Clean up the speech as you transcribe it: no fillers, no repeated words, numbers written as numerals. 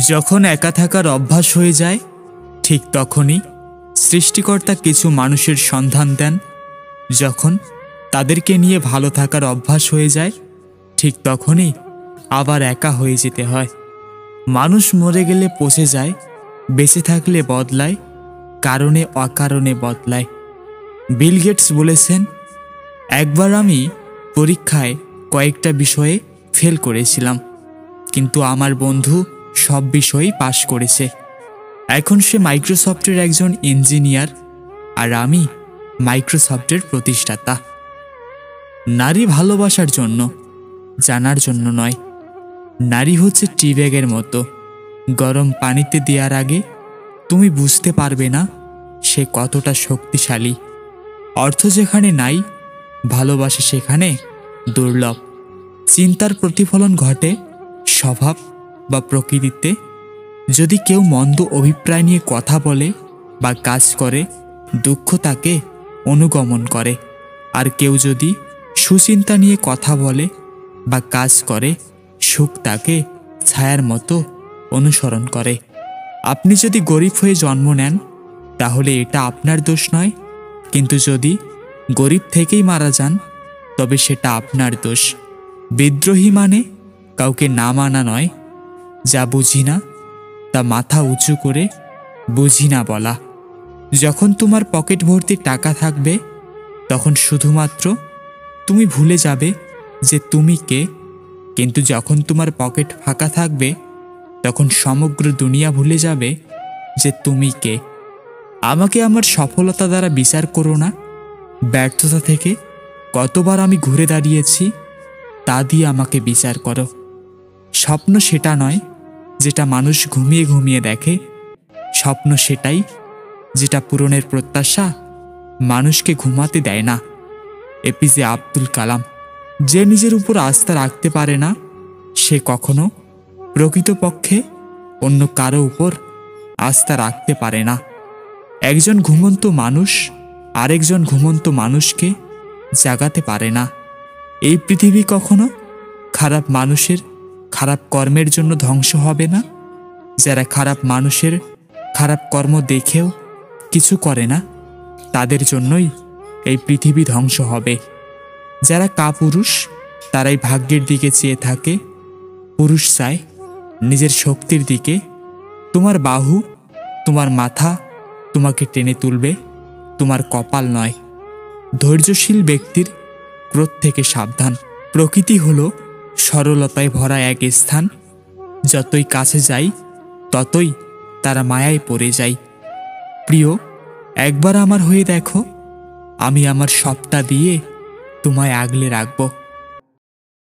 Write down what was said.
যখন একা থাকার অভ্যাস হয়ে যায়, ঠিক তখনই সৃষ্টিকর্তা কিছু মানুষের সন্ধান দেন। যখন তাদেরকে নিয়ে ভালো থাকার অভ্যাস হয়ে যায়, ঠিক তখনই আবার একা হয়ে যেতে হয়। মানুষ মরে গেলে পচে যায়, বেঁচে থাকলে বদলায়, কারণে অকারণে বদলায়। বিল গেটস বলেছেন, একবার আমি পরীক্ষায় কয়েকটা বিষয়ে ফেল করেছিলাম, কিন্তু আমার বন্ধু সব বিষয়েই পাশ করেছে। এখন সে মাইক্রোসফটের একজন ইঞ্জিনিয়ার, আর আমি মাইক্রোসফটের প্রতিষ্ঠাতা। নারী ভালোবাসার জন্য, জানার জন্য নয়। নারী হচ্ছে টি ব্যাগের মতো, গরম পানিতে দেওয়ার আগে তুমি বুঝতে পারবে না সে কতটা শক্তিশালী। অর্থ যেখানে নাই, ভালোবাসা সেখানে দুর্লভ। চিন্তার প্রতিফলন ঘটে স্বভাব বা প্রকৃতিতে। যদি কেউ মন্দ অভিপ্রায় নিয়ে কথা বলে বা কাজ করে, দুঃখ তাকে অনুগমন করে। আর কেউ যদি সুচিন্তা নিয়ে কথা বলে বা কাজ করে, সুখ তাকে ছায়ার মতো অনুসরণ করে। আপনি যদি গরিব হয়ে জন্ম নেন, তাহলে এটা আপনার দোষ নয়, কিন্তু যদি গরিব থেকেই মারা যান, তবে সেটা আপনার দোষ। বিদ্রোহী মানে কাউকে না মানা নয়, যা বুঝি না তা মাথা উঁচু করে বুঝি না বলা। যখন তোমার পকেট ভর্তি টাকা থাকবে, তখন শুধুমাত্র তুমি ভুলে যাবে যে তুমি কে। কিন্তু যখন তোমার পকেট ফাঁকা থাকবে, তখন সমগ্র দুনিয়া ভুলে যাবে যে তুমি কে। আমাকে আমার সফলতা দ্বারা বিচার করো না। ব্যর্থতা থেকে কতবার আমি ঘুরে দাঁড়িয়েছি, তা দিয়ে আমাকে বিচার করো। স্বপ্ন সেটা নয় যেটা মানুষ ঘুমিয়ে ঘুমিয়ে দেখে। স্বপ্ন সেটাই যেটা পূরণের প্রত্যাশা মানুষকে ঘুমাতে দেয় না। এপিজে আব্দুল কালাম। যে নিজের উপর আস্থা রাখতে পারে না, সে কখনো প্রকৃতপক্ষে অন্য কারো উপর আস্থা রাখতে পারে না। একজন ঘুমন্ত মানুষ আরেকজন ঘুমন্ত মানুষকে জাগাতে পারে না। এই পৃথিবী কখনো খারাপ মানুষের খারাপ কর্মের জন্য ধ্বংস হবে না। যারা খারাপ মানুষের খারাপ কর্ম দেখেও কিছু করে না, তাদের জন্যই এই পৃথিবী ধ্বংস হবে। যারা কাপুরুষ, তারাই ভাগ্যের দিকে চেয়ে থাকে। পুরুষ চায় নিজের শক্তির দিকে। তোমার বাহু, তোমার মাথা তোমাকে টেনে তুলবে, তোমার কপাল নয়। ধৈর্যশীল ব্যক্তির ক্রোধ থেকে সাবধান। প্রকৃতি হলো সরলতায় ভরা এক স্থান। যতই কাছে যাই, ততই তারা মায়ায় পড়ে যায়। প্রিয়, একবার আমার হয়ে দেখো, আমি আমার সবটা দিয়ে তোমায় আগলে রাখব।